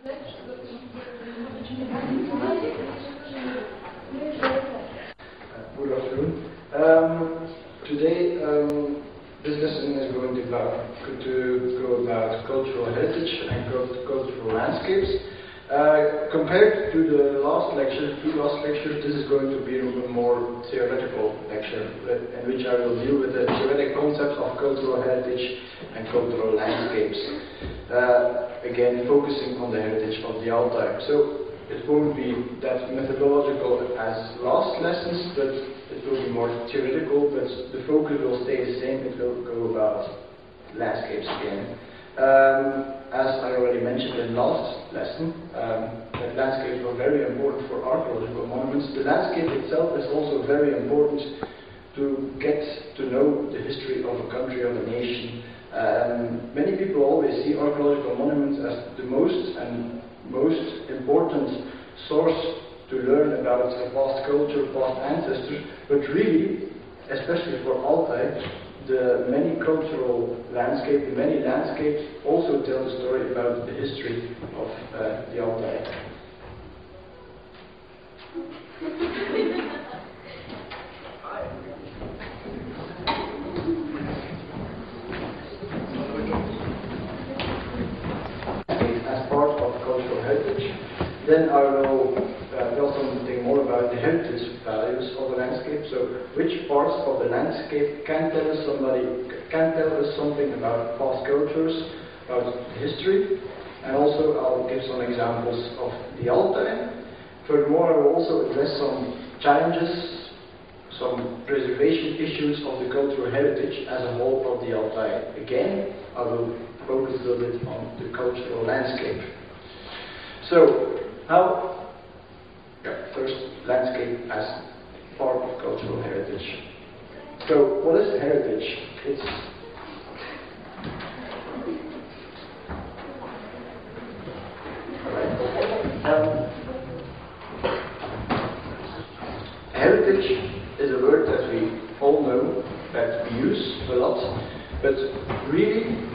Good afternoon. Today, this lesson is going to go about cultural heritage and cultural landscapes. Compared to the last lecture, this is going to be a more theoretical lecture, in which I will deal with the theoretic concepts of cultural heritage and cultural landscapes. Again, focusing on the heritage of the Altai. So it won't be that methodological as last lessons, but it will be more theoretical, but the focus will stay the same. It will go about landscapes again. As I already mentioned in last lesson, that landscapes were very important for archaeological monuments. The landscape itself is also very important to get to know the history of a country or a nation. Many people always see archaeological monuments as the most important source to learn about the past culture, past ancestors, but really, especially for Altai, the many cultural landscapes, the many landscapes also tell the story about the history of the Altai. As part of cultural heritage, then I will tell something more about the heritage values of the landscape. So, which parts of the landscape can tell us something about past cultures, about history, and also I'll give some examples of the Altai. Furthermore, I will also address some challenges, some preservation issues of the cultural heritage as a whole of the Altai. Again, I will focus a little bit on the cultural landscape. So, first, landscape as part of cultural heritage. So, what is heritage? It's heritage is a word that we all know, that we use a lot, but really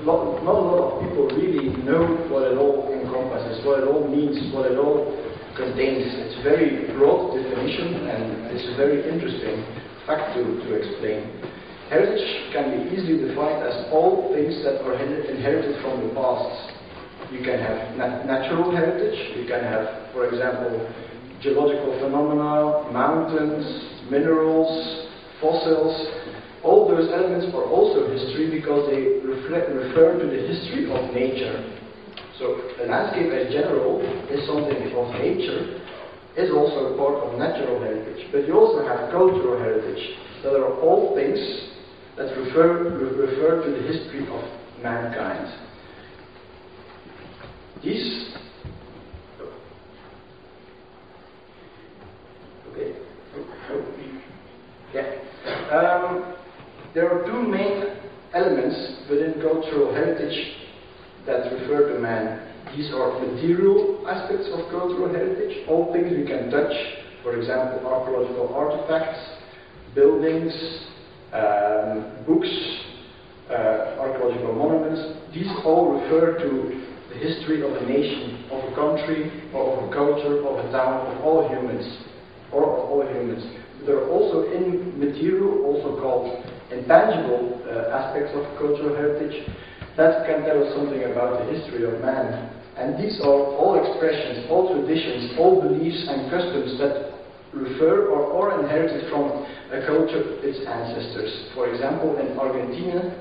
not a lot of people really know what it all encompasses, what it all means, what it all contains. It's a very broad definition and it's a very interesting fact to explain. Heritage can be easily defined as all things that are inherited from the past. You can have natural heritage, you can have, for example, geological phenomena, mountains, minerals, fossils. All those elements are also history because they refer to the history of nature. So the landscape as general is something of nature, is also a part of natural heritage. But you also have cultural heritage, that are all things that refer to the history of mankind. These there are two main elements within cultural heritage that refer to man. These are material aspects of cultural heritage, all things we can touch, for example, archaeological artifacts, buildings, books, archaeological monuments. These all refer to the history of a nation, of a country, or of a culture, of a town, of all humans, or of all humans. There are also immaterial, also called intangible aspects of cultural heritage that can tell us something about the history of man. And these are all expressions, all traditions, all beliefs and customs that refer or are inherited from a culture, its ancestors. For example, in Argentina,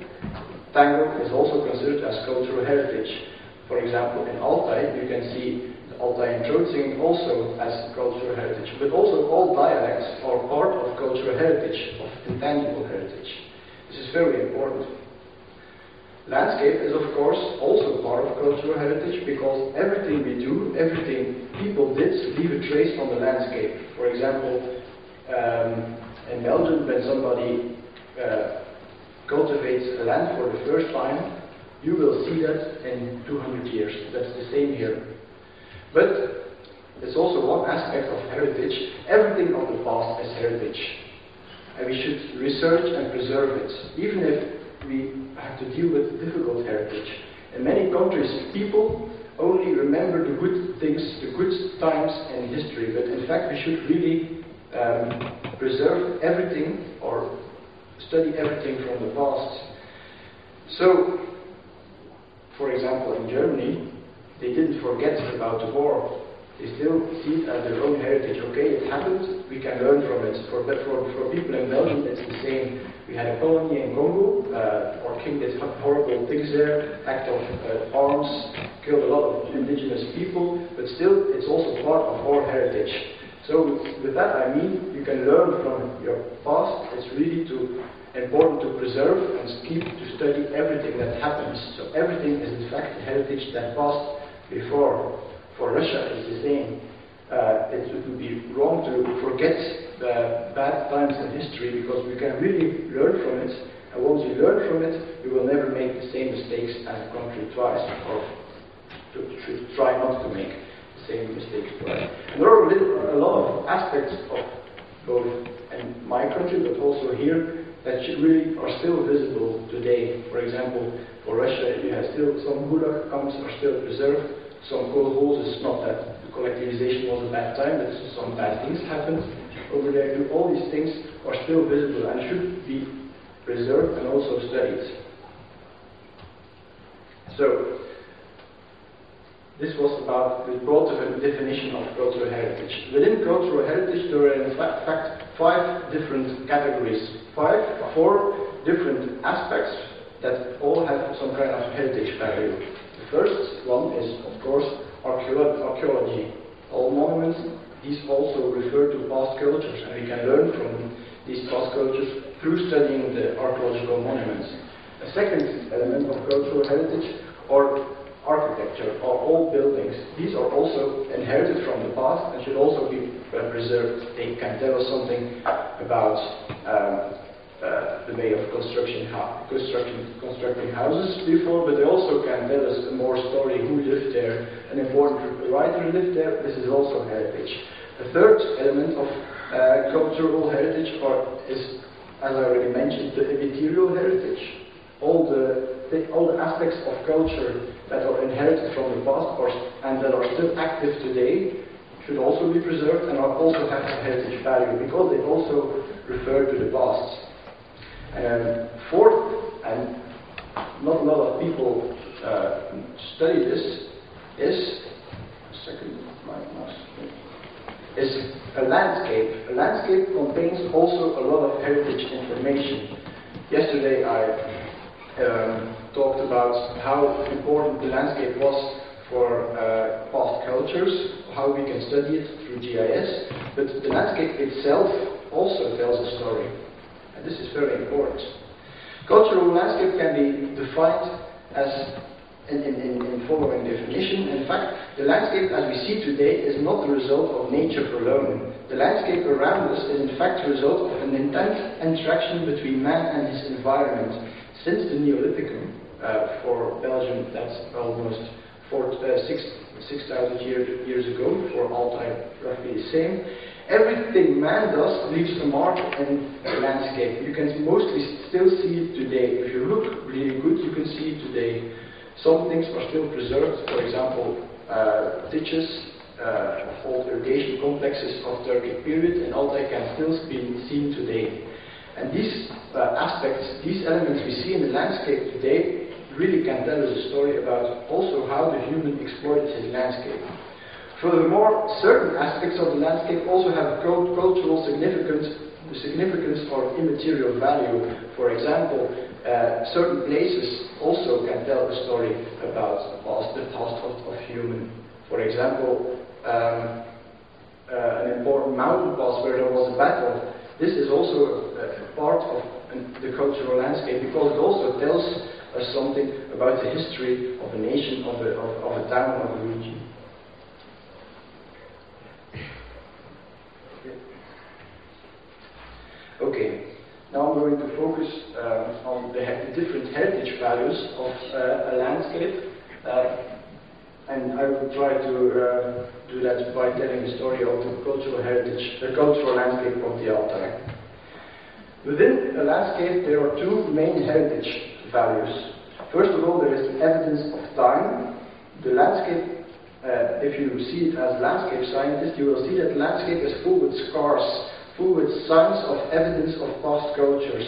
tango is also considered as cultural heritage. For example, in Altai, you can see the Altai throat singing also as cultural heritage. But also all dialects are part of cultural heritage, of intangible heritage. This is very important. Landscape is, of course, also part of cultural heritage because everything we do, everything people did, leave a trace on the landscape. For example, in Belgium, when somebody cultivates a land for the first time, you will see that in 200 years. That's the same here. But it's also one aspect of heritage. Everything of the past is heritage. And we should research and preserve it, even if we have to deal with difficult heritage. In many countries, people only remember the good things, the good times in history, but in fact we should really preserve everything or study everything from the past. So, for example, in Germany, they didn't forget about the war. They still see it as their own heritage. Okay, it happened, we can learn from it. For people in Belgium, it's the same. We had a colony in Congo, our king did horrible things there, act of arms, killed a lot of indigenous people, but still, it's also part of our heritage. So with that I mean, you can learn from your past. It's really important to preserve and keep to study everything that happens. So everything is in fact a heritage that passed before. For Russia, it's the same. It would be wrong to forget the bad times in history, because we can really learn from it. And once you learn from it, you will never make the same mistakes as a country twice, or should try not to make the same mistakes twice. And there are a lot of aspects of both in my country, but also here, that really are still visible today. For example, for Russia, you have still some gulag camps are still preserved. Some kolkhozes, not that the collectivization was a bad time, but some bad things happened over there. All these things are still visible and should be preserved and also studied. So, this was about the broad definition of cultural heritage. Within cultural heritage, there are in fact 5 different categories, 4 different aspects that all have some kind of heritage value. The first one is, of course, archaeology. All monuments, these also refer to past cultures, and we can learn from these past cultures through studying the archaeological monuments. A second element of cultural heritage are architecture, or all buildings. These are also inherited from the past and should also be preserved. They can tell us something about the way of constructing houses before, but they also can tell us more story, who lived there, an important writer lived there. This is also heritage. The third element of cultural heritage is, as I already mentioned, the immaterial heritage. All the aspects of culture that are inherited from the past and that are still active today should also be preserved and also have a heritage value, because they also refer to the past. Fourth, and not a lot of people study this, is a landscape. A landscape contains also a lot of heritage information. Yesterday I talked about how important the landscape was for past cultures, how we can study it through GIS, but the landscape itself also tells a story. And this is very important. Cultural landscape can be defined as, in following definition. In fact, the landscape as we see today is not the result of nature alone. The landscape around us is in fact the result of an intense interaction between man and his environment. Since the Neolithicum, for Belgium, that's almost 6,000 years ago, for Altai roughly the same. Everything man does leaves a mark in the landscape. You can mostly still see it today. If you look really good, you can see it today. Some things are still preserved, for example, ditches of old irrigation complexes of Turkic period in Altai can still be seen today. And these aspects, these elements we see in the landscape today really can tell us a story about also how the human exploited his landscape. Furthermore, certain aspects of the landscape also have cultural significance or immaterial value. For example, certain places also can tell a story about the past of human. For example, an important mountain pass where there was a battle. This is also a part of the cultural landscape, because it also tells us something about the history of a nation, of a town, of a region. Okay, now I'm going to focus on the different heritage values of a landscape, and I will try to do that by telling the story of the cultural heritage, the cultural landscape of the Altai. Within a landscape, there are two main heritage values. First of all, there is the evidence of time. the landscape, if you see it as landscape scientist, you will see that landscape is full with scars, full with signs of evidence of past cultures.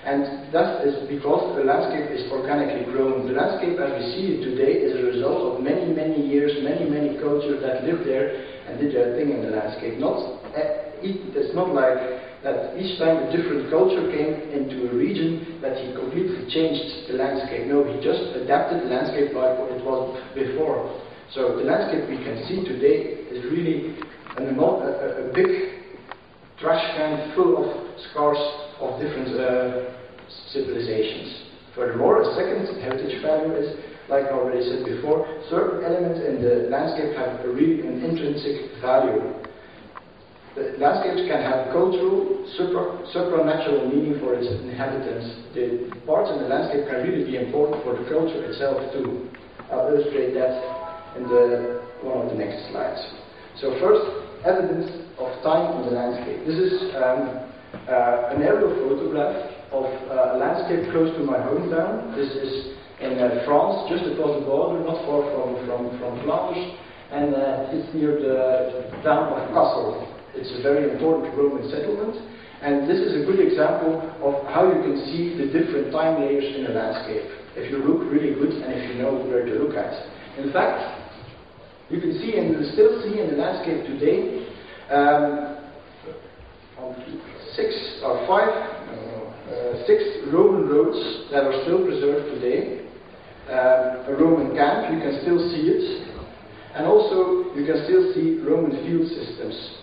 And that is because the landscape is organically grown. The landscape as we see it today is a result of many, many years, many, many cultures that lived there and did their thing in the landscape. It's not like that each time a different culture came into a region that he completely changed the landscape. No, he just adapted the landscape like what it was before. So the landscape we can see today is really a big trash can full of scars of different civilizations. Furthermore, a second heritage value is, like I already said before, certain elements in the landscape have an intrinsic value. The landscapes can have cultural, supranatural meaning for its inhabitants. The parts in the landscape can really be important for the culture itself too. I'll illustrate that in one of the next slides. So first, evidence of time in the landscape. This is an aerial photograph of a landscape close to my hometown. This is in France, just across the border, not far from Flanders, and it's near the town of Kassel. It's a very important Roman settlement, and this is a good example of how you can see the different time layers in a landscape, if you look really good and if you know where to look at. In fact, you can see and you still see in the landscape today six Roman roads that are still preserved today. A Roman camp, you can still see it, and also you can still see Roman field systems.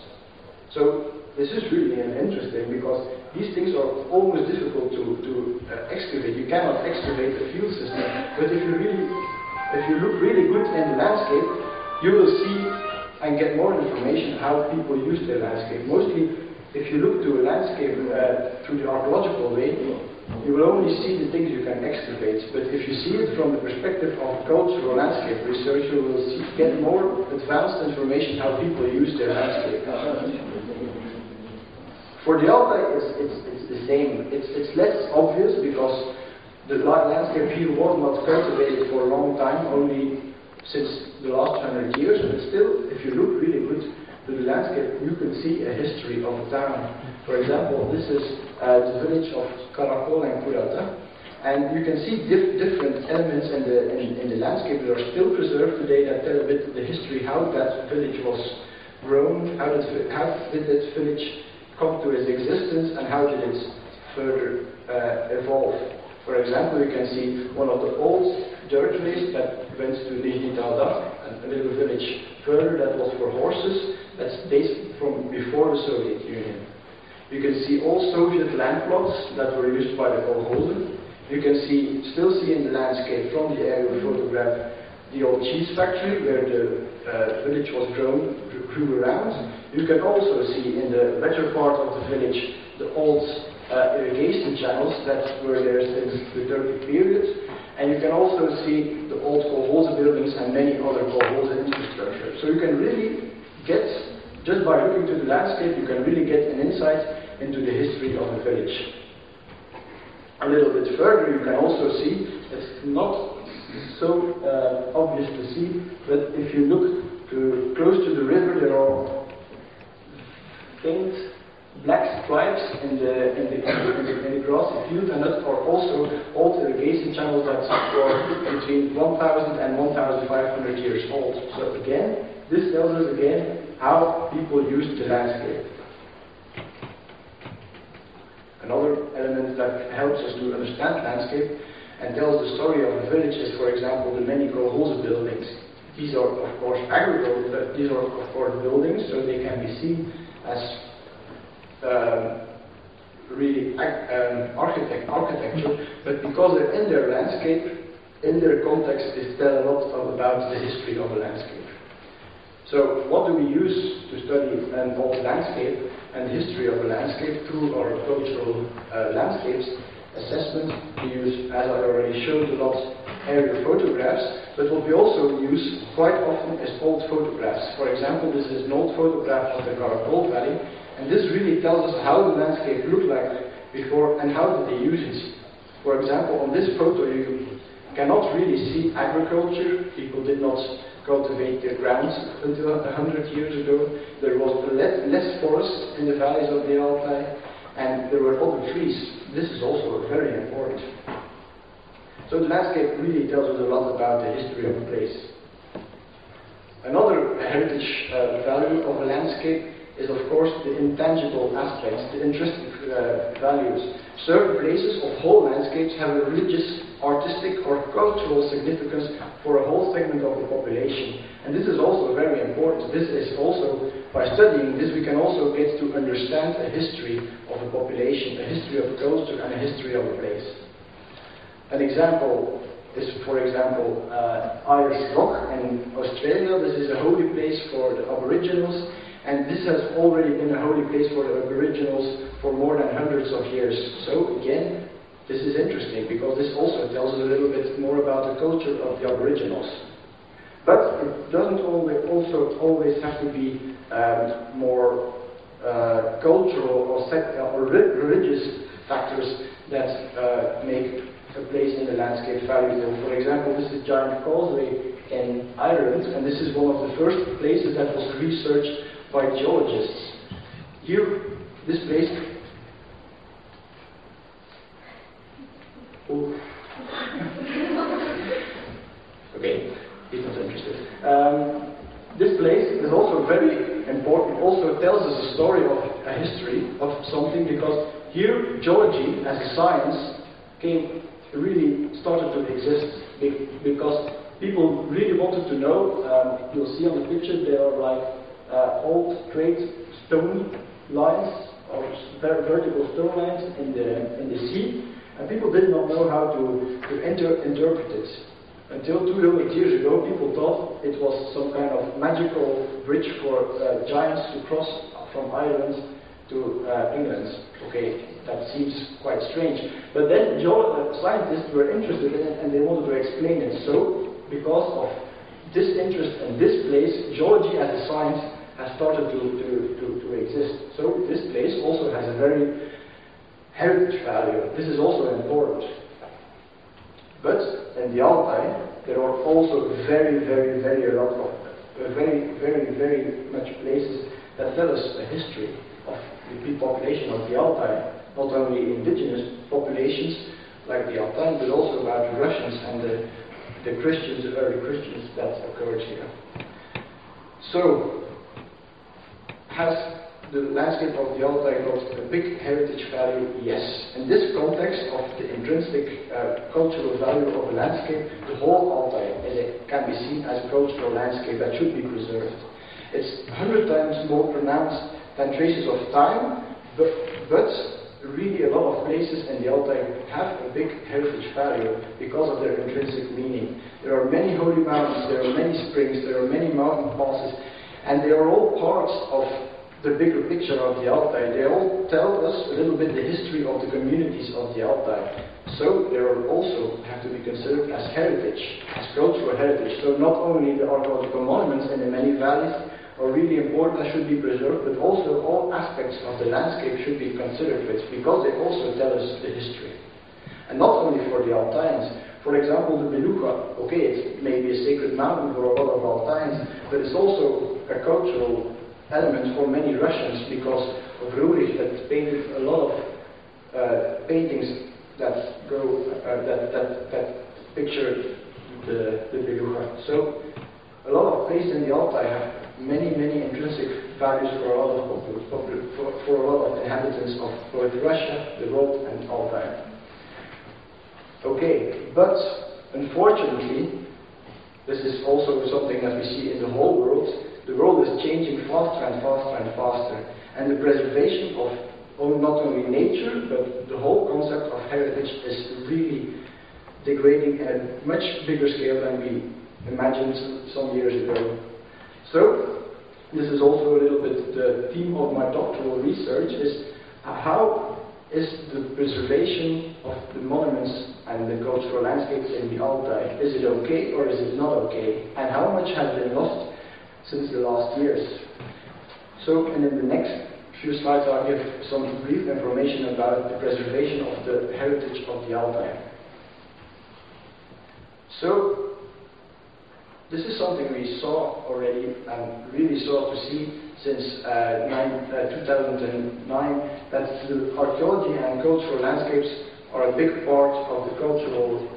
So this is really interesting because these things are almost difficult to excavate. You cannot excavate a field system, but if you look really good in the landscape, you will see and get more information how people use their landscape. Mostly, if you look to a landscape through the archaeological way, you will only see the things you can excavate. But if you see it from the perspective of cultural landscape research, you will get more advanced information how people use their landscape. For the Altai, it's the same. It's less obvious because the landscape here was not cultivated for a long time, only since the last 100 years. But still, if you look really good to the landscape, you can see a history of a town. For example, this is the village of Karakol and Kurata, and you can see different elements in the landscape that are still preserved today that tell a bit the history, how that village was grown, how did that village come to its existence, and how did it further evolve. For example, you can see one of the old dirt ways that went to Nizhny Taldar, a little village further that was for horses, that's dates from before the Soviet Union. You can see all Soviet land plots that were used by the kolkhozen. You can still see in the landscape from the aerial photograph the old cheese factory where the village was grew around. You can also see in the better part of the village the old irrigation channels that were there since the Turkic period. And you can also see the old kolkhoz buildings and many other kolkhoz infrastructure. So you can really get, just by looking to the landscape, you can really get an insight into the history of the village. A little bit further, you can also see, it's not so obvious to see, but if you look close to the river, there are faint black stripes in the grassy field, and that are also old irrigation channels that are between 1,000 and 1,500 years old. So again, this tells us again how people used the landscape. Another element that helps us to understand landscape and tells the story of the village is, for example, the many kolkhoz buildings. These are, of course, agricultural, but these are, of course, buildings, so they can be seen as really architecture, but because they're in their landscape, in their context, they tell a lot about the history of a landscape. So what do we use to study an old landscape and the history of a landscape through our cultural landscapes assessment? We use, as I already showed, a lot aerial photographs, but what we also use quite often is old photographs. For example, this is an old photograph of the Karakol Valley, and this really tells us how the landscape looked like before and how did they use it. For example, on this photo you cannot really see agriculture. People did not cultivate their grounds until 100 years ago. There was less forest in the valleys of the Altai, and there were other trees. This is also very important. So the landscape really tells us a lot about the history of a place. Another heritage value of a landscape is, of course, the intangible aspects, the intrinsic values. Certain places of whole landscapes have a religious, artistic, or cultural significance for a whole segment of the population. And this is also very important. This is also, by studying this, we can also get to understand a history of a population, a history of a culture, and a history of a place. An example is, for example, Irish Rock in Australia. This is a holy place for the Aboriginals. And this has already been a holy place for the Aboriginals for more than hundreds of years. So again, this is interesting because this also tells us a little bit more about the culture of the Aboriginals. But it doesn't always have to be more cultural or religious factors that make a place in the landscape valuable. For example, this is Giant Causeway in Ireland, and this is one of the first places that was researched by geologists. Here, this place. Oh. Okay, he's not interested. This place is also very important. Also tells us a story of a history of something, because here geology as a science really started to exist because people really wanted to know. You'll see on the picture there are like old straight stone lines or vertical stone lines in the sea, and people did not know how to interpret it. Until 200 years ago, people thought it was some kind of magical bridge for giants to cross from Ireland to England. Okay, that seems quite strange. But then scientists were interested in it, and they wanted to explain it. So, because of this interest in this place, geology as a science has started to exist. So this place also has a very heritage value. This is also important. But in the Altai, there are also very much places that tell us the history of the population of the Altai. Not only indigenous populations like the Altai, but also about the Russians and the Christians, the early Christians that occurred here. So, has the landscape of the Altai got a big heritage value? Yes. In this context of the intrinsic cultural value of a landscape, the whole Altai can be seen as a cultural landscape that should be preserved. It's 100 times more pronounced than traces of time, but really a lot of places in the Altai have a big heritage value because of their intrinsic meaning. There are many holy mountains, there are many springs, there are many mountain passes, and they are all parts of the bigger picture of the Altai. They all tell us a little bit the history of the communities of the Altai. So they are also have to be considered as heritage, as cultural heritage. So not only the archaeological monuments in the many valleys are really important and should be preserved, but also all aspects of the landscape should be considered with, because they also tell us the history. And not only for the Altaians. For example, the Beluga, okay, it may be a sacred mountain for a lot of Altaians, but it's also a cultural element for many Russians, because of Rurich that painted a lot of paintings that picture the Beluga. So a lot of places in the Altai have many intrinsic values for a lot of inhabitants of both Russia, the world, and Altai. Okay, but unfortunately, this is also something that we see in the whole world. The world is changing faster and faster and faster, and the preservation of not only nature, but the whole concept of heritage is really degrading at a much bigger scale than we imagined some years ago. So, this is also a little bit the theme of my doctoral research, is how is the preservation of the monuments and the cultural landscapes in the Altai, is it okay or is it not okay? And how much has been lost since the last years? So, and in the next few slides I'll give some brief information about the preservation of the heritage of the Altai. So this is something we saw already and really saw to see since 2009, that the archaeology and cultural landscapes are a big part of the cultural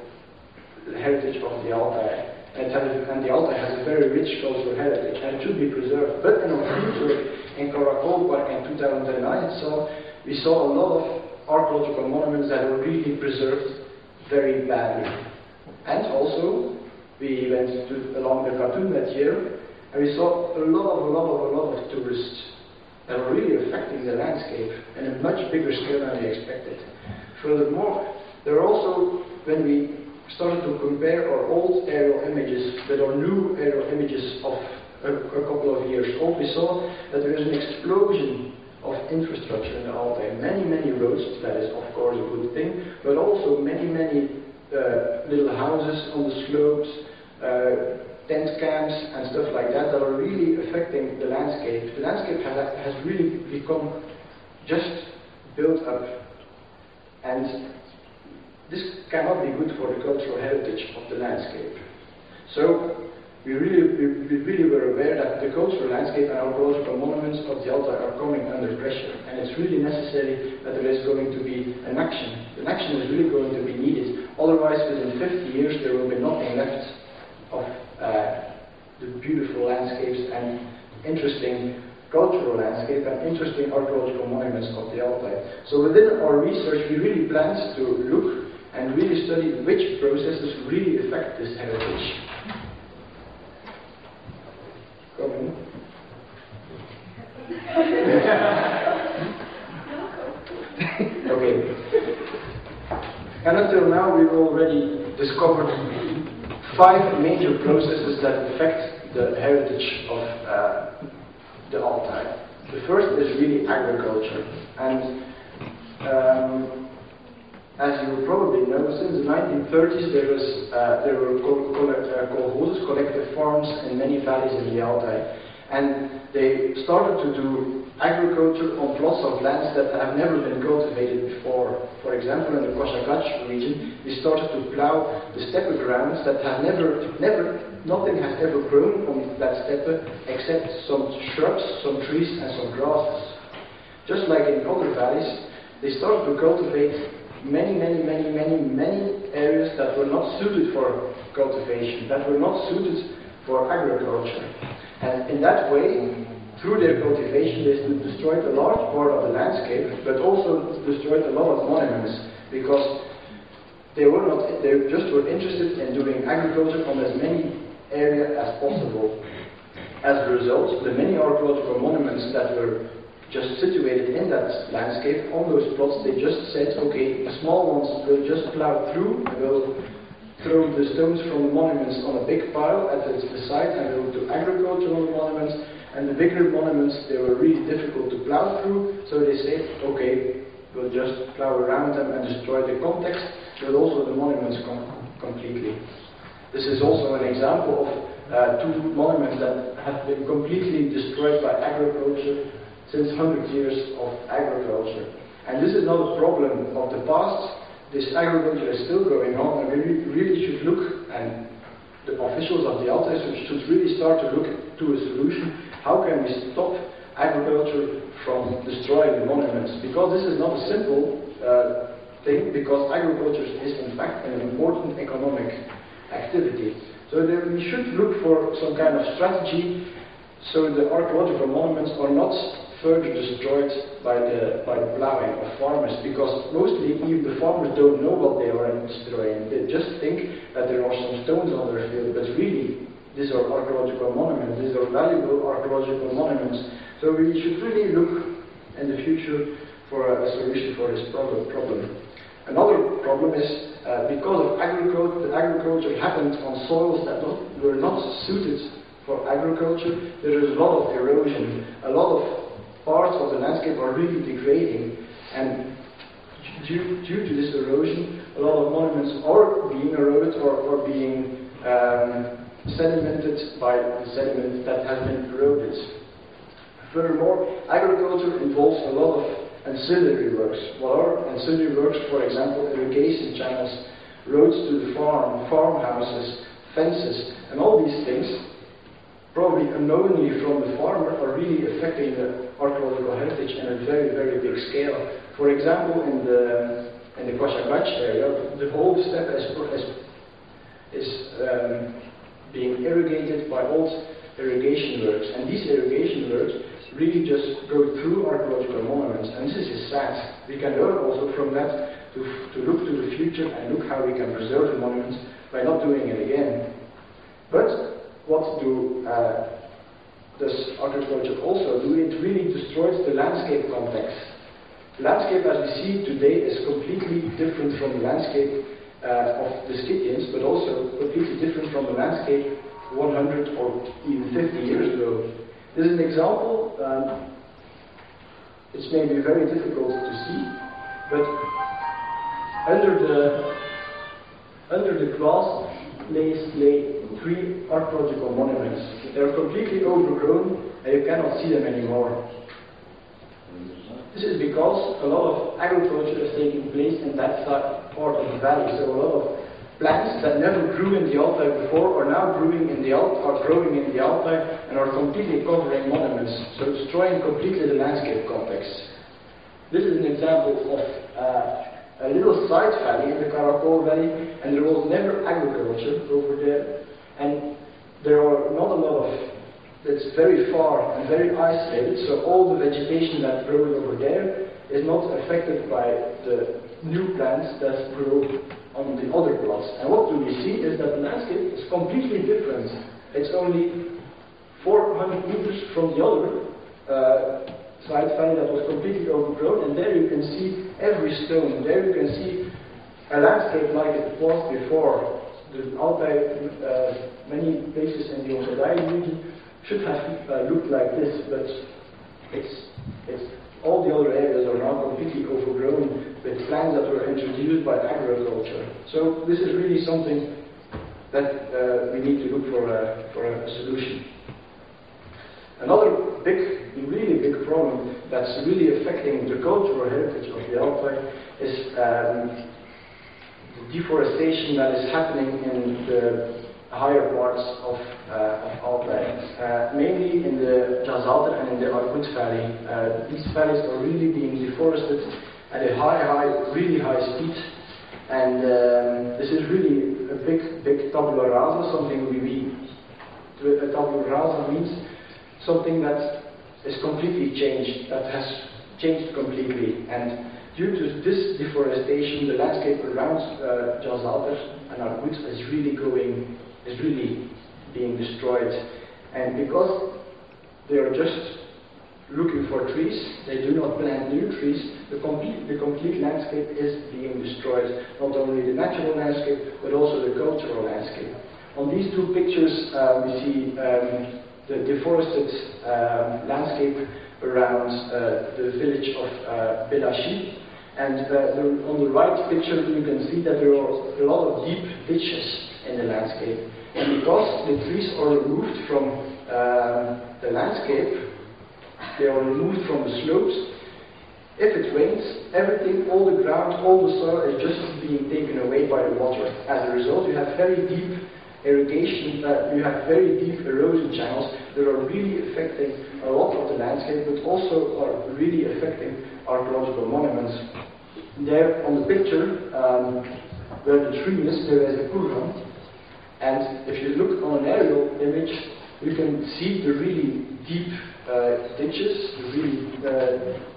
heritage of the Altai. And the Altai has a very rich cultural heritage and it should be preserved. But in our future, in Karakol Park in 2009, we saw a lot of archaeological monuments that were really preserved very badly. And also, we went along the Khatun that year, and we saw a lot of tourists that were really affecting the landscape in a much bigger scale than we expected. Furthermore, there are also, when we started to compare our old aerial images with our new aerial images of a couple of years old, we saw that there is an explosion of infrastructure in the Altai. Many roads, that is of course a good thing, but also many little houses on the slopes, tent camps and stuff like that that are really affecting the landscape. The landscape has really become just built up, and this cannot be good for the cultural heritage of the landscape. So we really were aware that the cultural landscape and archaeological monuments of the Altai are coming under pressure, and it's really necessary that there is going to be an action. An action is really going to be needed. Otherwise, within 50 years, there will be nothing left of the beautiful landscapes and interesting cultural landscape and interesting archaeological monuments of the Altai. So within our research, we really planned to look and really study which processes really affect this heritage. Come in. Okay. And until now, we've already discovered 5 major processes that affect the heritage of the Altai. The first is really agriculture, and as you probably know, since the 1930s there were kolkhozes, collective farms in many valleys in the Altai, and they started to do agriculture on plots of lands that have never been cultivated before. For example, in the Koshagach region, they started to plow the steppe grounds that have nothing has ever grown on that steppe except some shrubs, some trees and some grasses. Just like in other valleys, they started to cultivate many areas that were not suited for cultivation, that were not suited for agriculture. And in that way, through their cultivation, they destroyed a large part of the landscape, but also destroyed a lot of monuments, because they just were interested in doing agriculture on as many areas as possible. As a result, the many archaeological monuments that were just situated in that landscape, on those plots, they just said, okay, the small ones will just plow through, and will throw the stones from the monuments on a big pile at the site, and will do agriculture on the monuments. And the bigger monuments, they were really difficult to plow through, so they said, okay, we'll just plow around them and destroy the context, but also the monuments completely. This is also an example of 2 monuments that have been completely destroyed by agriculture since 100 years of agriculture. And this is not a problem of the past. This agriculture is still going on, and we really should look, and the officials of the Altai should really start to look to a solution. How can we stop agriculture from destroying the monuments? Because this is not a simple thing, because agriculture is in fact an important economic activity. So we should look for some kind of strategy so the archaeological monuments are not further destroyed by the plowing of farmers, because mostly even the farmers don't know what they are destroying. They just think that there are some stones on their field, but really these are archaeological monuments, these are valuable archaeological monuments. So we should really look in the future for a solution for this problem. Another problem is because of agriculture, the agriculture happened on soils that were not suited for agriculture. There is a lot of erosion, a lot of parts of the landscape are really degrading, and due to this erosion, a lot of monuments are being eroded or being sedimented by the sediment that has been eroded. Furthermore, agriculture involves a lot of ancillary works. What are ancillary works? For example, irrigation channels, roads to the farm, farmhouses, fences, and all these things, probably unknowingly from the farmer, are really affecting the archaeological heritage in a very, very big scale. For example, in the Kwashagach area, the whole steppe is being irrigated by old irrigation works, and these irrigation works really just go through archaeological monuments, and this is sad. We can learn also from that to look to the future and look how we can preserve the monuments by not doing it again. But what does archaeology also do? It really destroys the landscape context. The landscape as we see today is completely different from the landscape of the Scythians, but also completely different from the landscape 100 or even 50 years ago. This is an example. It's maybe very difficult to see, but under the glass lay 3 archaeological monuments. They are completely overgrown and you cannot see them anymore. This is because a lot of agriculture is taking place in that part of the valley. So a lot of plants that never grew in the Altai before are now growing in the Altai and are completely covering monuments, so destroying completely the landscape context. This is an example of a little side valley in the Karakol Valley, and there was never agriculture over there, and there are not a lot of, it's very far and very isolated, so all the vegetation that grows over there is not affected by the new plants that grow on the other plots. And what do we see is that the landscape is completely different. It's only 400 meters from the other side valley that was completely overgrown, and there you can see every stone. There you can see a landscape like it was before. The Altai, many places in the Алтайском region should have looked like this, but it's all the other areas are now completely overgrown with plants that were introduced by agriculture. So this is really something that we need to look for a solution. Another really big problem that's really affecting the cultural heritage of the Altai is the deforestation that is happening in the higher parts of Altai, mainly in the Jazalter and in the Arkut Valley. These valleys are really being deforested at a really high speed, and this is really a big tabula rasa, something a tabula rasa means something that is completely changed, that has changed completely, and due to this deforestation, the landscape around Jazalter and Arkut is really being destroyed. And because they are just looking for trees, they do not plant new trees, the complete landscape is being destroyed. Not only the natural landscape, but also the cultural landscape. On these 2 pictures, we see the deforested landscape around the village of Belashi. And on the right picture, you can see that there are a lot of deep ditches in the landscape. And because the trees are removed from the landscape, they are removed from the slopes, if it rains, everything, all the ground, all the soil is just being taken away by the water. As a result, you have very deep irrigation, you have very deep erosion channels that are really affecting a lot of the landscape, but also are really affecting archaeological monuments. There on the picture, where the tree is, there is a kurgan, and if you look on an aerial image, you can see the really deep ditches, the really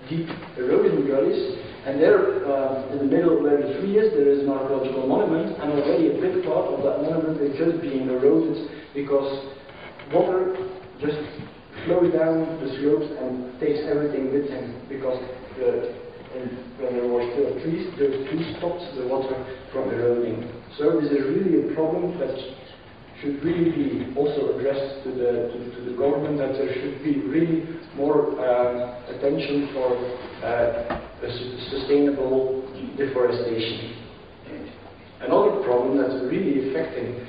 deep erosion gullies, and there in the middle where the tree is, there is an archaeological monument, and already a big part of that monument is just being eroded because water just flows down the slopes and takes everything with him, because when there were still trees, those trees stopped the water from eroding. So this is really a problem that should really be also addressed to the government, that there should be really more attention for sustainable deforestation. Another problem that's really affecting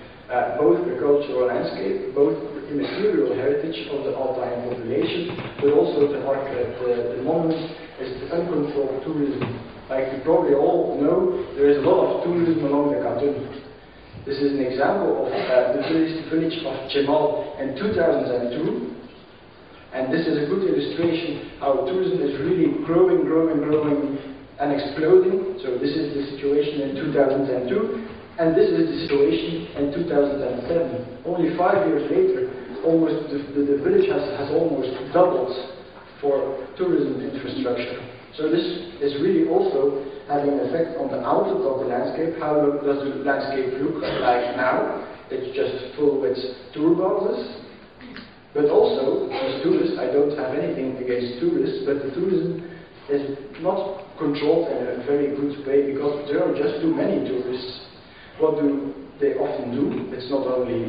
both the cultural landscape, both the immaterial heritage of the Altaian population, but also the monuments, is the uncontrolled tourism. Like you probably all know, there is a lot of tourism along the canton. This is an example of the village of Chemal in 2002. And this is a good illustration how tourism is really growing and exploding. So this is the situation in 2002, and this is the situation in 2007. Only 5 years later, almost the village has almost doubled for tourism infrastructure. So this is really also having an effect on the outlook of the landscape. How does the landscape look like now? It's just full with tour buses. But also, as tourists, I don't have anything against tourists, but the tourism is not controlled in a very good way because there are just too many tourists. What do they often do? It's not only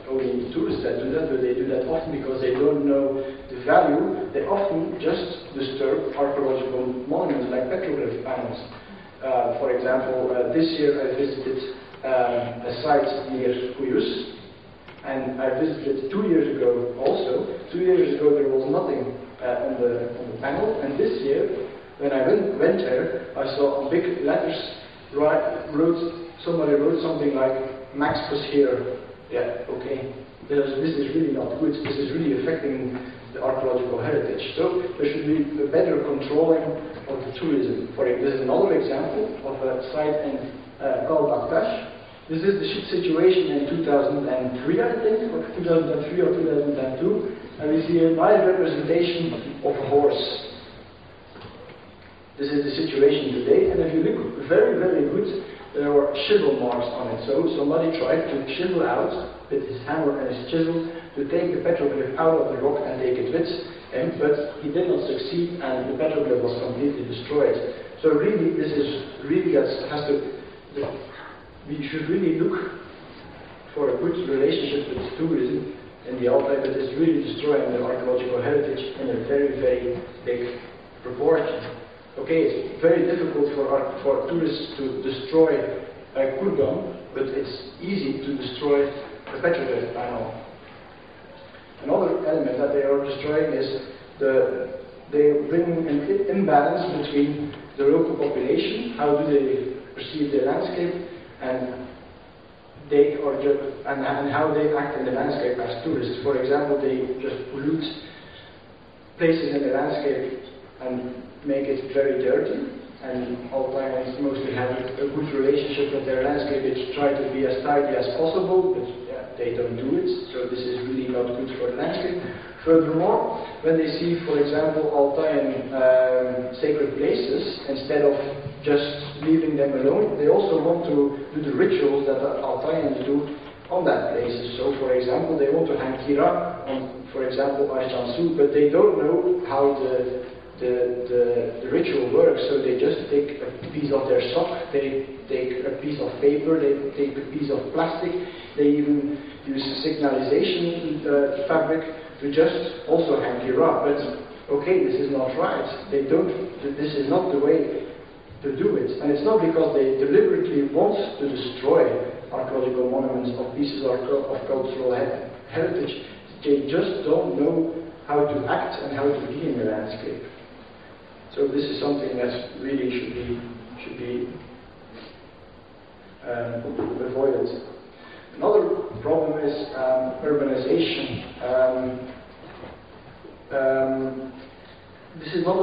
only tourists that do that, but they do that often because they don't know the value. They often just disturb archaeological monuments like petroglyph panels. For example, this year I visited a site near Kuyus. And I visited 2 years ago also. 2 years ago there was nothing on the panel, and this year, when I went there, I saw big letters, somebody wrote something like, Max was here. Yeah, okay. This is really not good. This is really affecting the archaeological heritage. So there should be a better controlling of the tourism. This is another example of a site in Kalbaktash. This is the situation in 2003, I think, or 2003 or 2002, and we see a nice representation of a horse. This is the situation today, and if you look very good, there are chisel marks on it. So somebody tried to chisel out with his hammer and his chisel to take the petroglyph out of the rock and take it with him, but he did not succeed, and the petroglyph was completely destroyed. So really, this is really we should really look for a good relationship with tourism in the Altai, but it's really destroying the archaeological heritage in a very big proportion. Okay, it's very difficult for tourists to destroy a kurgan, but it's easy to destroy the petroglyph panel. Another element that they are destroying is they bring an imbalance between the local population, how do they perceive their landscape, and how they act in the landscape as tourists. For example, they just pollute places in the landscape and make it very dirty. And Altaians mostly have a good relationship with their landscape. They try to be as tidy as possible, but they don't do it. So this is really not good for the landscape. Furthermore, when they see, for example, Altaian sacred places, instead of just leaving them alone, they also want to do the rituals that the Altaians do on that place. So, for example, they want to hang kira on, for example, Arjansu, but they don't know how the ritual works. So they just take a piece of their sock, they take a piece of paper, they take a piece of plastic, they even use signalization fabric to just also hang kira. But okay, this is not right. This is not the way to do it. And it's not because they deliberately want to destroy archaeological monuments or pieces of cultural heritage. They just don't know how to act and how to be in the landscape. So this is something that really should be avoided. Another problem is urbanization. This does not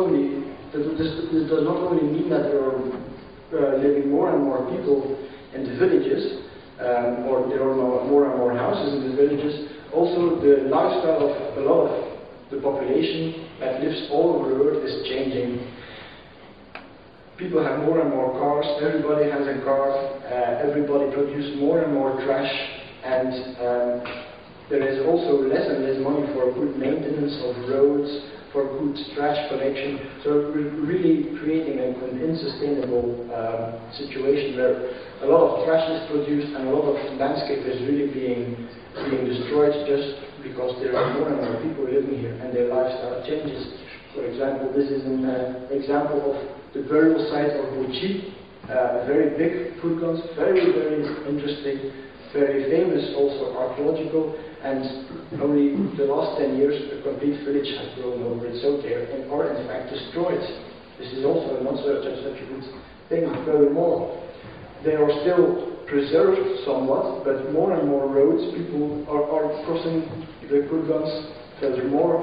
only mean that there are living more and more people in the villages, or there are more and more houses in the villages. Also, the lifestyle of a lot of the population that lives all over the world is changing. People have more and more cars, everybody has a car, everybody produces more and more trash, and there is also less and less money for good maintenance of roads, for good trash collection. So we're really creating an unsustainable situation where a lot of trash is produced and a lot of landscape is really being destroyed just because there are more and more people living here and their lifestyle changes. For example, this is an example of the burial site of Buchi, a very big footguns, very interesting, very famous, also archaeological, and only the last 10 years a complete village has grown over it, so they are in fact destroyed. This is also not such a good thing. Furthermore, they are still preserved somewhat, but more and more roads, people are crossing the kurgans. Furthermore,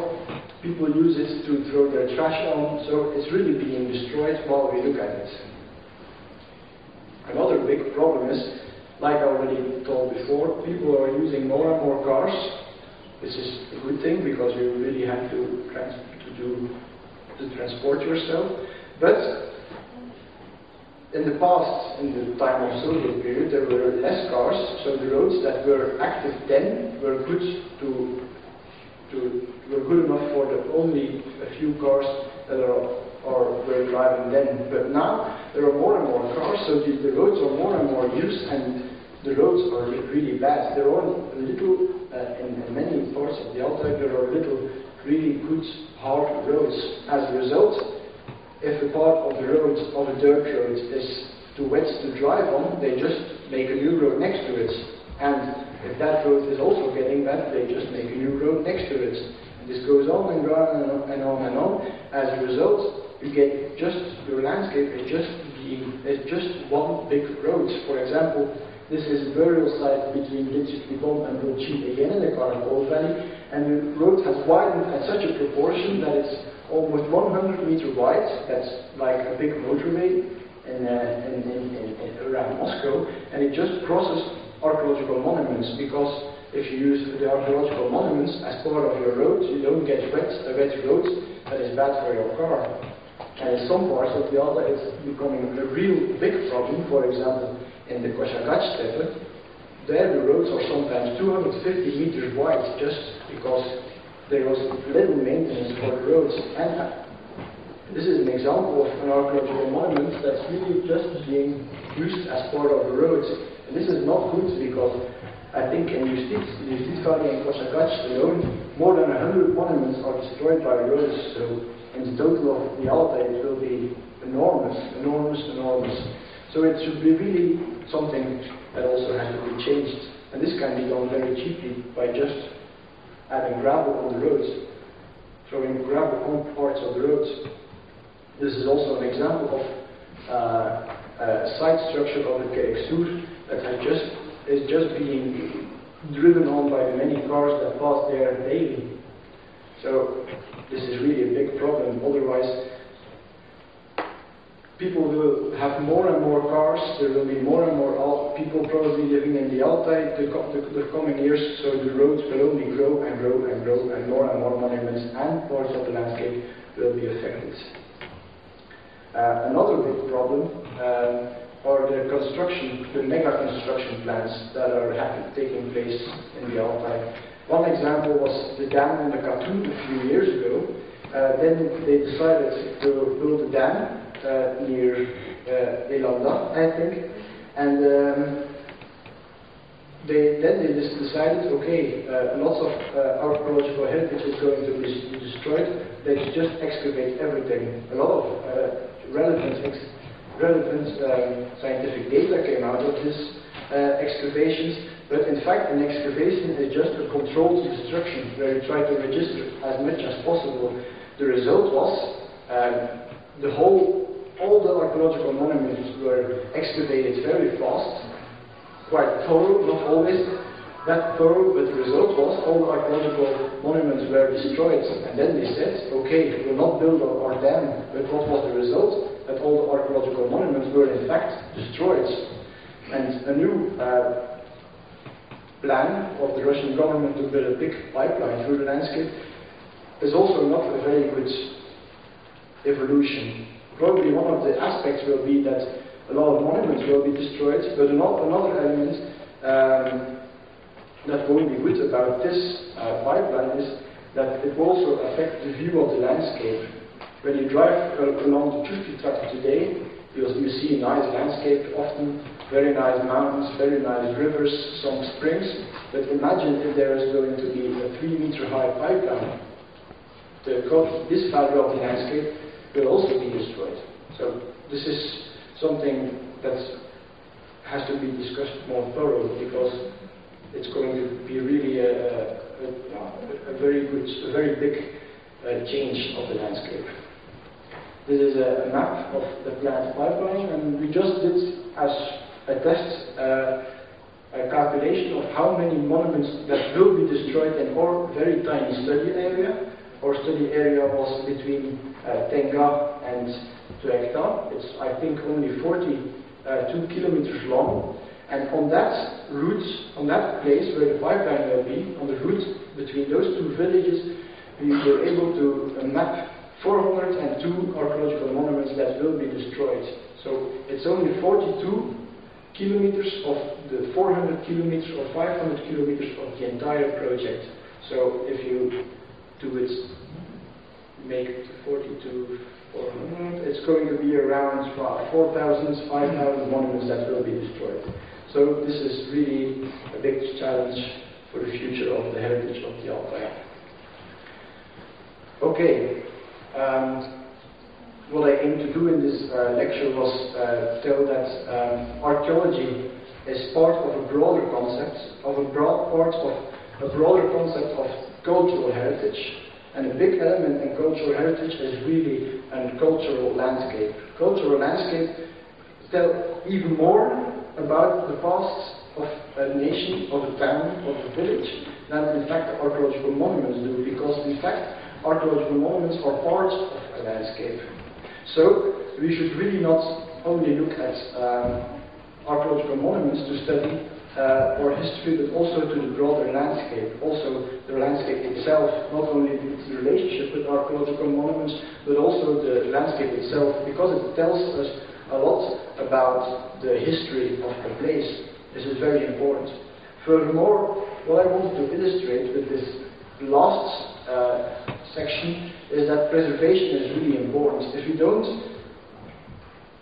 people use it to throw their trash on, so it's really being destroyed while we look at it. Another big problem is, like I already told before, people are using more and more cars. This is a good thing because you really have to transport yourself. But in the past, in the time of Soviet period, there were less cars, so the roads that were active then were good were good enough for only a few cars that were driving then. But now there are more and more cars, so the roads are more and more used, and the roads are really bad. There are a little, in many parts of the Altai, there are little really good hard roads. As a result, if a part of the road, of a dirt road, is too wet to drive on, they just make a new road next to it. And if that road is also getting bad, they just make a new road next to it. And this goes on and on and on and on and on. As a result, you get your landscape is just one big road. For example, this is a burial site between Litchikibon and Rochit again in the Caracol Valley, and the road has widened at such a proportion that it's almost 100 meters wide. That's like a big motorway around Moscow, and it just crosses archaeological monuments, because if you use the archaeological monuments as part of your road, you don't get a wet road that is bad for your car. And in some parts of the Altai, it's becoming a real big problem. For example, in the Koshagach steppe, there the roads are sometimes 250 meters wide, just because there was little maintenance for the roads. And this is an example of an archaeological monument that's really just being used as part of the roads. And this is not good, because I think in Justiz Valley and Koshagach alone, more than 100 monuments are destroyed by roads. So in the total of the Altai, it will be enormous. So it should be really something that also has to be changed. And this can be done very cheaply by just adding gravel on the roads, throwing gravel on parts of the roads. This is also an example of a site structure of the Kerksur that is just being driven on by the many cars that pass there daily. So this is really a big problem. Otherwise, people will have more and more cars. There will be more and more people probably living in the Altai the coming years. So the roads will only grow and grow and grow, and more monuments and parts of the landscape will be affected. Another big problem are the mega construction plans that are taking place in the Altai. One example was the dam in the Katun a few years ago. Then they decided to build a dam near Elanda, I think, and they just decided, okay, lots of archaeological heritage is going to be destroyed. Let's just excavate everything. A lot of relevant scientific data came out of this excavations, but in fact an excavation is just a controlled destruction where you try to register as much as possible. The result was all the archaeological monuments were excavated very fast, quite thorough, not always that thorough, but the result was all the archaeological monuments were destroyed. And then they said, okay, we will not build our dam. But what was the result? That all the archaeological monuments were in fact destroyed. And a new plan of the Russian government to build a big pipeline through the landscape is also not a very good evolution. Probably one of the aspects will be that a lot of monuments will be destroyed, but another element that won't be good about this pipeline is that it will also affect the view of the landscape. When you drive along the Chushki-Tract today, you see a nice landscape, often very nice mountains, very nice rivers, some springs, but imagine if there is going to be a 3-meter high pipeline. This value of the landscape will also be destroyed. So this is something that has to be discussed more thoroughly, because it's going to be really a very big change of the landscape. This is a map of the planned pipeline, and we just did as a test a calculation of how many monuments that will be destroyed in our very tiny study area. Our study area was between Tenga and 2 hectares. It's, I think, only 42 kilometers long. And on that route, on that place where the pipeline will be, on the route between those two villages, we were able to map 402 archaeological monuments that will be destroyed. So it's only 42 kilometers of the 400 kilometers or 500 kilometers of the entire project. So if you do it, make it 42, 400, it's going to be around 4,000, 5,000 monuments that will be destroyed. So this is really a big challenge for the future of the heritage of the Altai. Okay. What I aim to do in this lecture was tell that archaeology is part of a broader concept, of a broader concept of cultural heritage. And a big element in cultural heritage is really a cultural landscape. Cultural landscape tell even more about the past of a nation, of a town, of a village, than in fact archaeological monuments do, because in fact archaeological monuments are part of a landscape. So we should really not only look at archaeological monuments to study our history, but also to the broader landscape, also the landscape itself, not only its relationship with archaeological monuments, but also the landscape itself, because it tells us a lot about the history of a place. This is very important. Furthermore, what I wanted to illustrate with this last section is that preservation is really important. If we don't,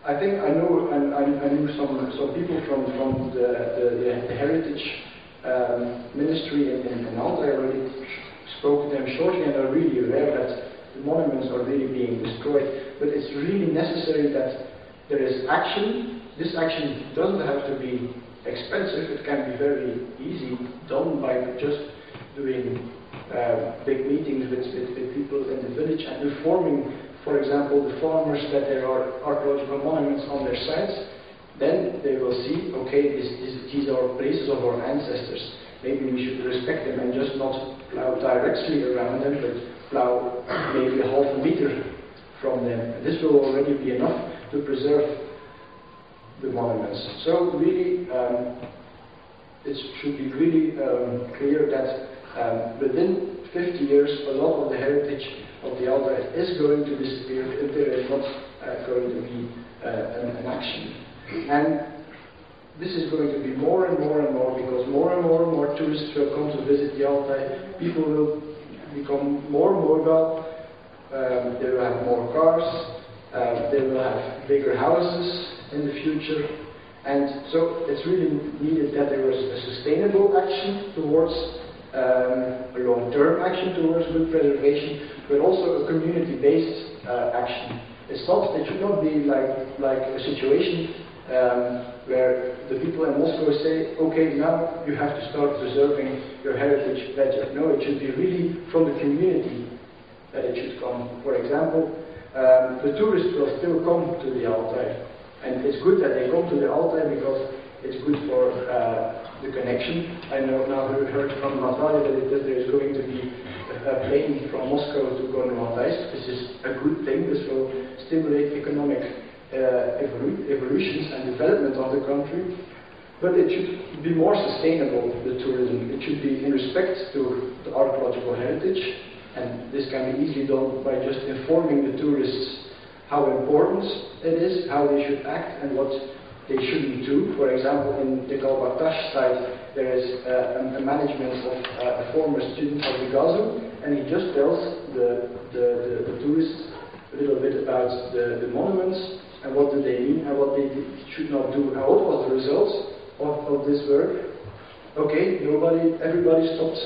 I think I knew some people from the heritage ministry in Altai. I already spoke to them shortly, and are really aware that the monuments are really being destroyed. But it's really necessary that there is action. This action doesn't have to be expensive. It can be very easy done by just doing big meetings with people in the village and informing, for example, the farmers that there are archaeological monuments on their sites. Then they will see, okay, these are places of our ancestors. Maybe we should respect them and just not plow directly around them, but plow maybe a half a meter from them. And this will already be enough to preserve the monuments. So really, it should be really clear that within 50 years, a lot of the heritage of the Altai is going to disappear if there is not going to be an action. And this is going to be more and more and more, because more and more tourists will come to visit the Altai. People will become more mobile, they will have more cars, they will have bigger houses in the future. And so it's really needed that there is a sustainable action towards a long-term action towards good preservation, but also a community-based action. It should not be like a situation where the people in Moscow say, okay, now you have to start preserving your heritage better. No, it should be really from the community that it should come. For example, the tourists will still come to the Altai, and it's good that they come to the Altai because it's good for the connection. I know now we heard from Natalia that there is going to be a plane from Moscow to Gorno-Алтайsk. This is a good thing. This will stimulate economic evolutions and development of the country. But it should be more sustainable, the tourism. It should be in respect to the archaeological heritage, and this can be easily done by just informing the tourists how important it is, how they should act, and what they shouldn't do. For example, in the Galbatash site, there is a management of a former student of the GAZU, and he just tells the tourists a little bit about the monuments and what do they mean and what they should not do. And what was the result of this work? Okay, everybody stopped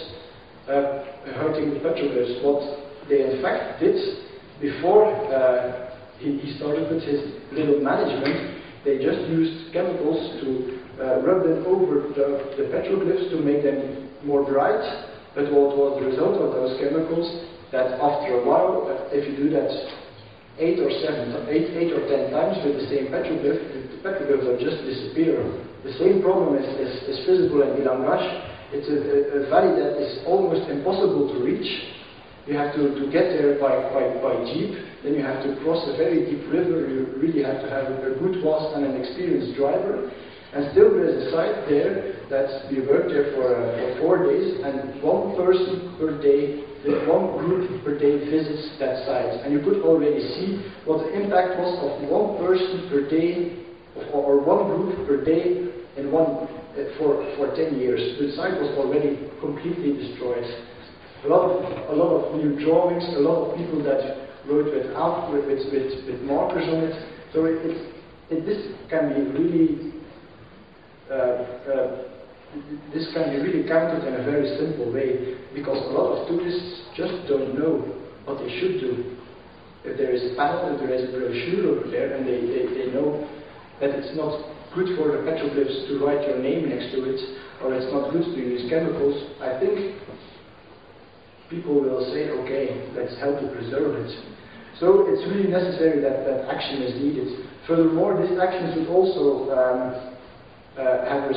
hurting the petroglyphs. What they in fact did before he started with his little management, they just used chemicals to rub them over the petroglyphs to make them more bright. But what was the result of those chemicals? That after a while, if you do that 8 or 10 times with the same petroglyph, the petroglyph will just disappear. The same problem is visible in Ilangash. It's a valley that is almost impossible to reach. You have to get there by jeep, then you have to cross a very deep river. You really have to have a good wasp and an experienced driver. And still there is a site there that we worked there for 4 days, and one person per day, one group per day visits that site. And you could already see what the impact was of one person per day, or one group per day in for 10 years. The site was already completely destroyed. A lot of new drawings, a lot of people that wrote with markers on it. So this can be really counted in a very simple way, because a lot of tourists just don't know what they should do. If there is a panel, if there is a brochure over there, and they know that it's not good for the petroglyphs to write your name next to it, or it's not good to use chemicals, I think people will say, okay, let's help to preserve it. So it's really necessary that action is needed. Furthermore, this action should also have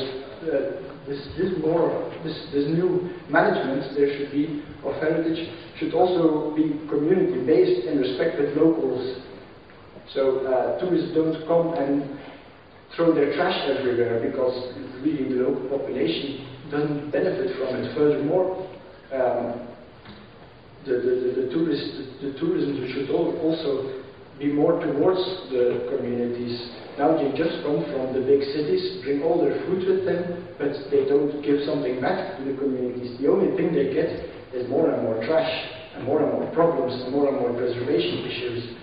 this new management there should be of heritage should also be community based in respect with locals. So tourists don't come and throw their trash everywhere, because really the local population doesn't benefit from it. Furthermore, the tourism should also be more towards the communities. Now they just come from the big cities, bring all their food with them, but they don't give something back to the communities. The only thing they get is more and more trash, and more problems, and more preservation issues.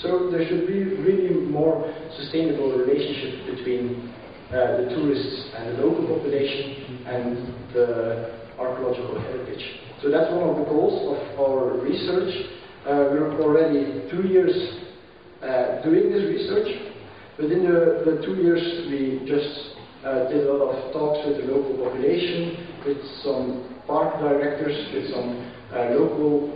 So there should be really more sustainable relationship between the tourists and the local population and the archaeological heritage. So that's one of the goals of our research. We're already 2 years doing this research. Within the 2 years, we just did a lot of talks with the local population, with some park directors, with some local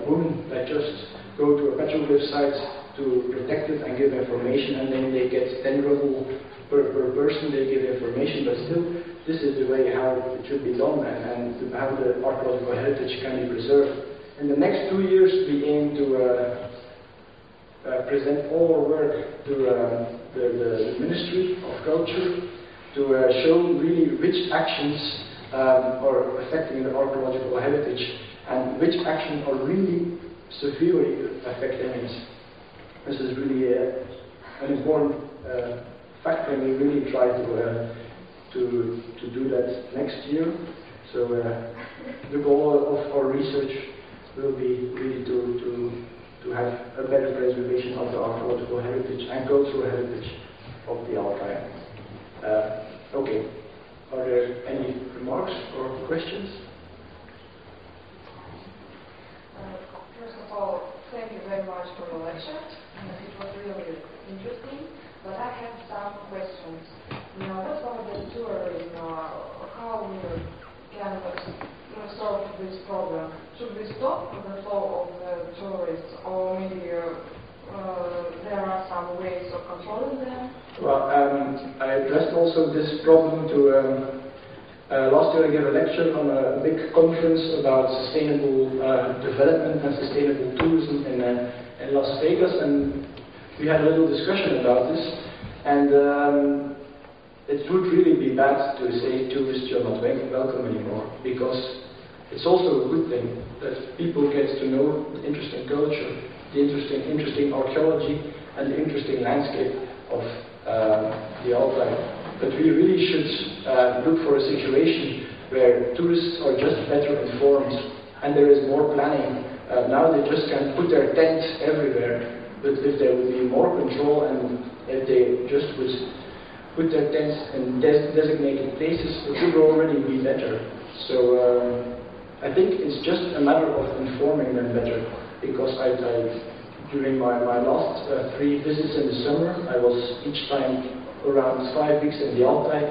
women that just go to a petroglyph site to protect it and give information, and then they get 10 ruble per person, they give information, but still, this is the way how it should be done, and how the archaeological heritage can be preserved. In the next 2 years, we aim to present all our work to the Ministry of Culture, to show really which actions are affecting the archaeological heritage, and which actions are really severely affecting it. This is really an important factor, and we really try to do that next year. So the goal of our research will be really to have a better preservation of the archaeological heritage and cultural heritage of the Altai. Okay, are there any remarks or questions? First of all, thank you very much for your lecture. It was really interesting, but I have some questions. First of all, the tourism, how we can solve this problem? Should we stop the flow of the tourists, or maybe there are some ways of controlling them? Well, I addressed also this problem to last year I gave a lecture on a big conference about sustainable development and sustainable tourism in Las Vegas, and we had a little discussion about this, and it would really be bad to say tourists you're not welcome anymore, because it's also a good thing that people get to know the interesting culture, the interesting archaeology, and the interesting landscape of the Altai. But we really should look for a situation where tourists are just better informed, and there is more planning. Now they just can put their tents everywhere, but if there would be more control, and if they just would put their tents in designated places, it would already be better. So I think it's just a matter of informing them better, because during my last 3 visits in the summer, I was each time around 5 weeks in the Altai.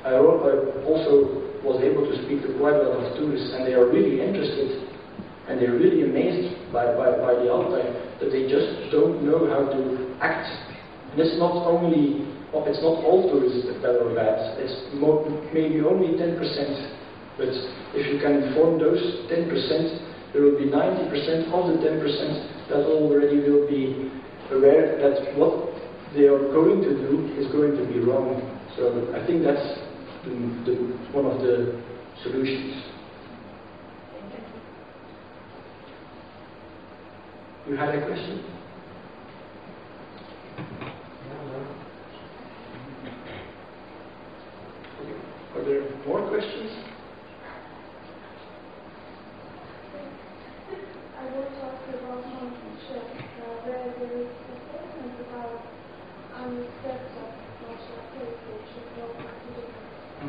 I also was able to speak to quite a lot of tourists, and they are really interested, and they're really amazed by the Altai, that they just don't know how to act. And it's not only, it's not all tourists that are bad, it's maybe only 10%. But if you can inform those 10%, there will be 90% of the 10% that already will be aware that what they are going to do is going to be wrong. So I think that's one of the solutions. You had a question? Are there more questions? I want to ask about censorship, where there is a statement about unrespect of national heritage should go back to the so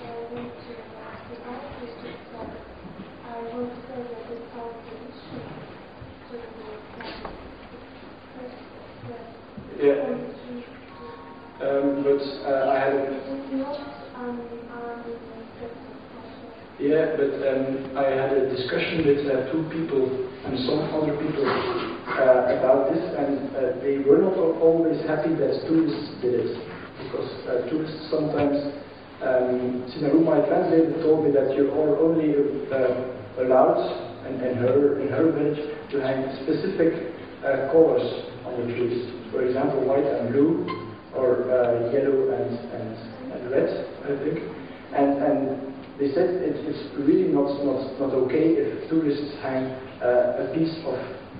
I want to ask about this that I want to say that it's our tradition to but I had I had a discussion with two people and some other people about this, and they were not always happy that tourists did it, because tourists sometimes, Sinaru, my translator, told me that you are only allowed in her village to hang specific colors on the trees. For example, white and blue, or yellow and red, I think. And they said it's really not okay if tourists hang a piece of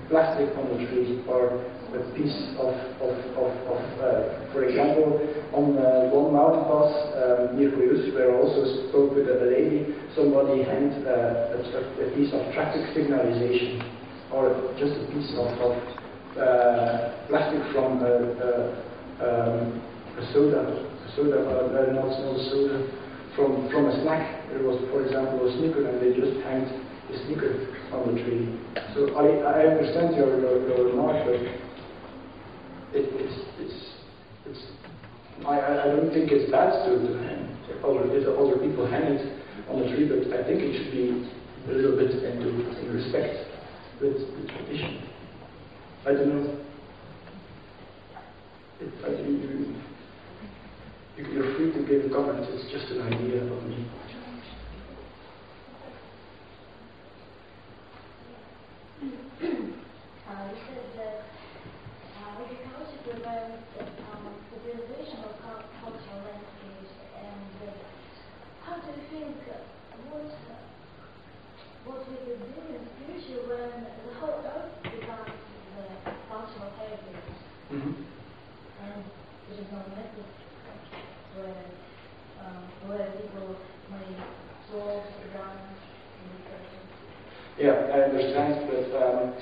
plastic on the tree, or a piece of for example, on one mountain pass near Koyus, where I also spoke with a lady, somebody hanged a piece of traffic signalization, or just a piece of plastic from a soda, not a soda, from a snack. There was, for example, a sneaker, and they just hanged the sneaker on the tree. So I understand your remark, but I don't think it's bad to hang. Other people hang it on the tree, but I think it should be a little bit in respect with the tradition. I don't know. You're free to give comments. It's just an idea of me. You said that agriculture prevents the preservation of cultural landscapes, and how do you think what we could do in the future when the whole earth becomes the cultural heritage, and there is no method where people may solve the ground in the future? Yeah, I understand, but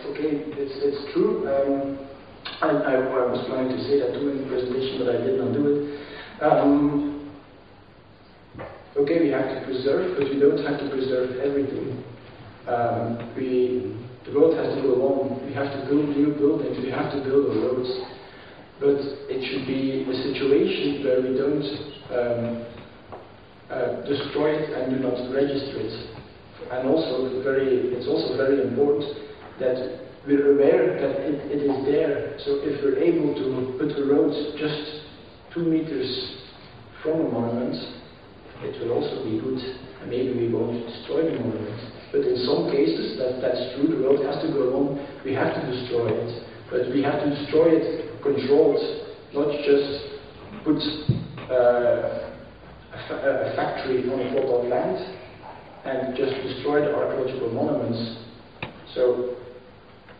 okay, it's true. I was planning to say that too in the presentation, but I did not do it. Okay, we have to preserve, but we don't have to preserve everything. The world has to go on. We have to build new buildings. We have to build roads, but it should be a situation where we don't destroy it and do not register it. And also, it's also very important that we're aware that it is there. So if we're able to put a road just 2 meters from a monument, it will also be good. And maybe we won't destroy the monument. But in some cases, that's true, the road has to go on, we have to destroy it. But we have to destroy it controlled, not just put a factory on a plot of land and just destroy the archaeological monuments. So,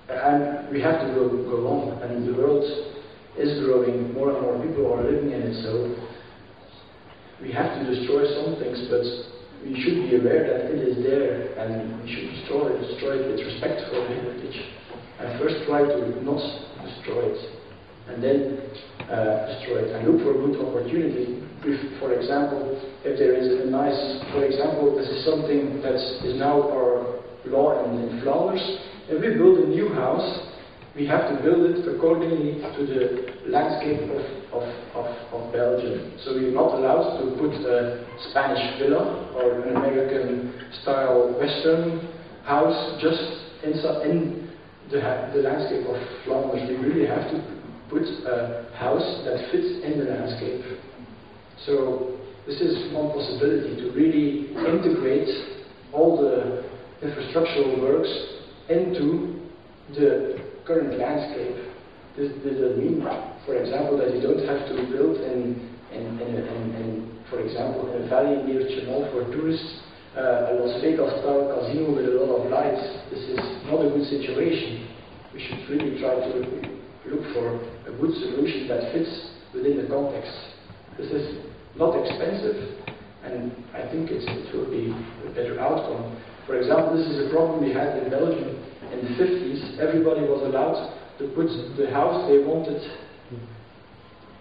and we have to go on, and the world is growing, more and more people are living in it, so we have to destroy some things, but we should be aware that it is there, and we should destroy it with respect for the heritage. And first try to not destroy it, and then destroy it, and look for good opportunity. If, for example, if there is a nice, for example, this is something that is now our law in Flanders. If we build a new house, we have to build it accordingly to the landscape of Belgium. So we're not allowed to put a Spanish villa or an American-style Western house just in the landscape of Flanders, we really have to put a house that fits in the landscape. So this is one possibility, to really integrate all the infrastructural works into the current landscape. This does mean, for example, that you don't have to build for example, in a valley near Chernobyl for tourists, a Las Vegas-style casino with a lot of lights. This is not a good situation. We should really try to look for a good solution that fits within the context. This is not expensive, and I think it will be a better outcome. For example, this is a problem we had in Belgium in the 50s. Everybody was allowed to put the house they wanted,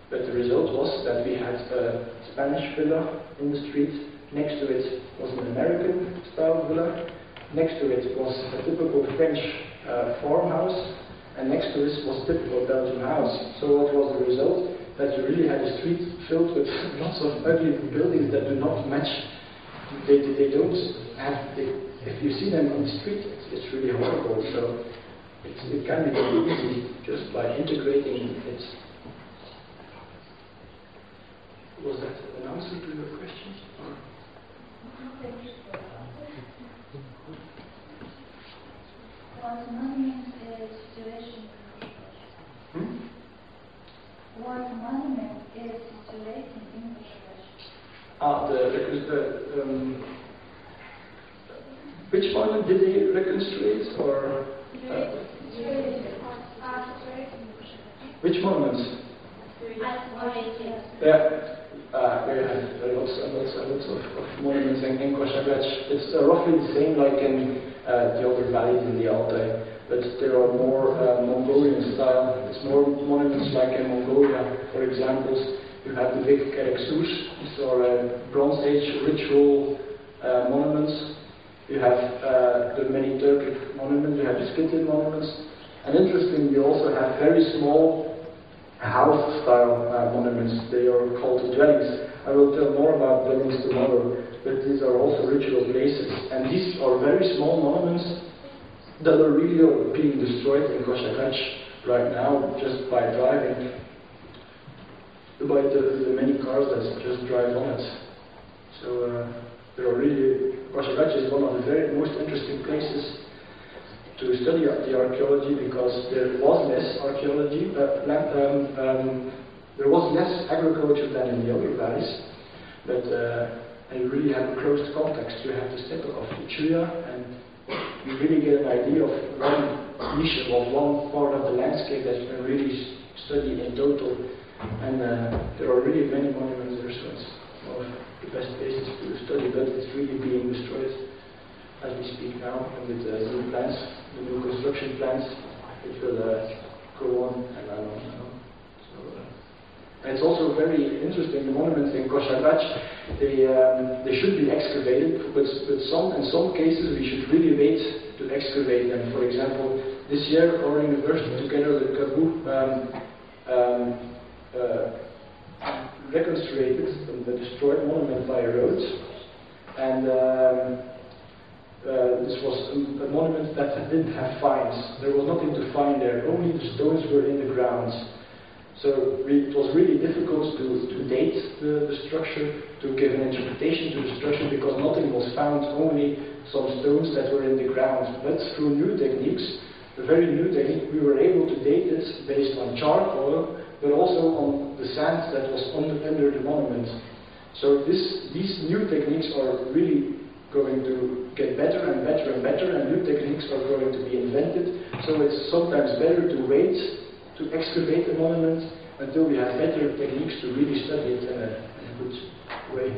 but the result was that we had a Spanish villa in the street. Next to it was an American-style villa. Next to it was a typical French farmhouse, and next to this was a typical Belgian house. So what was the result? That you really had a street filled with lots of ugly buildings that do not match. They don't have. If you see them on the street, it's really horrible. So it can be very easy just by integrating it. Was that an answer to your question? Was monument situation? Was monument is situated in which monument did they reconstruct, or which monuments? Yeah. We have lots of monuments in Košagrad. It's roughly the same like in the other valleys in the Altai, but there are more Mongolian style. It's more monuments like in Mongolia. For example, you have the big Kereksus. These are Bronze Age ritual monuments. You have the many Turkic monuments. You have the Skythian monuments. And interestingly, you also have very small house-style monuments. They are called dwellings. I will tell more about dwellings tomorrow, but these are also ritual places. And these are very small monuments that are really being destroyed in Košagrad right now just by driving, by the many cars that just drive on it. So there are really, Košagrad is one of the very most interesting places to study the archaeology, because there was less archaeology, there was less agriculture than in the other valleys, but you really have a close context. You have to step off the Chuya, and you really get an idea of one niche, of one part of the landscape that you can really study in total. And there are really many monuments there, so it's one of the best places to study, but it's really being destroyed as we speak now, and with the new plans, the new construction plans, it will go on and on and on. So, and it's also very interesting, the monuments in Košagrad, they should be excavated, but in some cases we should really wait to excavate them. For example, this year our university, together with Kabu, reconstructed the destroyed monument by road, and this was a monument that didn't have finds. There was nothing to find there, only the stones were in the ground. So it was really difficult to date the structure, to give an interpretation to the structure, because nothing was found, only some stones that were in the ground. But through new techniques, a very new technique, we were able to date it based on charcoal, but also on the sand that was under the monument. So these new techniques are really going to get better and better and better, and new techniques are going to be invented. So it's sometimes better to wait to excavate a monument until we have better techniques to really study it in a good way.